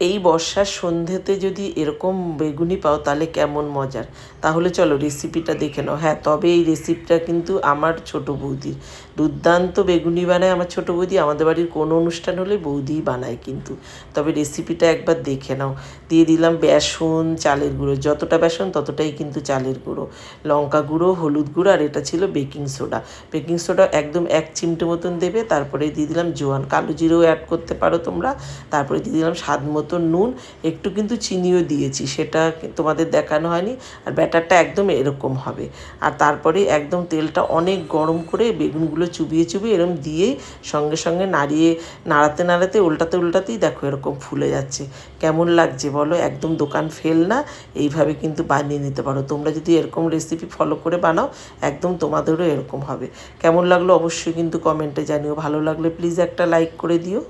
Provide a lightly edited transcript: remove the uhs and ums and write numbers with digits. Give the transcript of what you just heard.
এই বর্ষার সন্ধ্যেতে যদি এরকম বেগুনি পাও তাহলে কেমন মজার। তাহলে চলো রেসিপিটা দেখে নাও। হ্যাঁ, তবে এই রেসিপিটা কিন্তু আমার ছোটো বৌদির। দুর্দান্ত বেগুনি বানায় আমার ছোটো বৌদি। আমাদের বাড়ির কোনো অনুষ্ঠান হলে বৌদিই বানায় কিন্তু। তবে রেসিপিটা একবার দেখে নাও। দিয়ে দিলাম বেসন, চালের গুঁড়ো, যতটা বেসন ততটাই কিন্তু চালের গুঁড়ো, লঙ্কা গুঁড়ো, হলুদ গুঁড়ো, আর এটা ছিল বেকিং সোডা। বেকিং সোডা একদম 1 চিমটে মতন দেবে। তারপরে দিয়ে দিলাম জোয়ান, কালো জিরেও অ্যাড করতে পারো তোমরা। তারপরে দিয়ে দিলাম স্বাদ মতো নুন, একটু কিন্তু চিনিও দিয়েছি, সেটা তোমাদের দেখানো হয়নি। আর ব্যাটারটা একদম এরকম হবে। আর তারপরে একদম তেলটা অনেক গরম করে বেগুনগুলো চুবিয়ে চুবিয়ে এরকম দিয়েই সঙ্গে সঙ্গে নাড়াতে নাড়াতে উল্টাতেই দেখো এরকম ফুলে যাচ্ছে। কেমন লাগছে বলো? একদম দোকান ফেল না। এইভাবে কিন্তু বানিয়ে নিতে পারো তোমরা যদি এরকম রেসিপি ফলো করে বানাও, একদম তোমাদেরও এরকম হবে। কেমন লাগলো অবশ্যই কিন্তু কমেন্টে জানিও। ভালো লাগলে প্লিজ একটা লাইক করে দিও।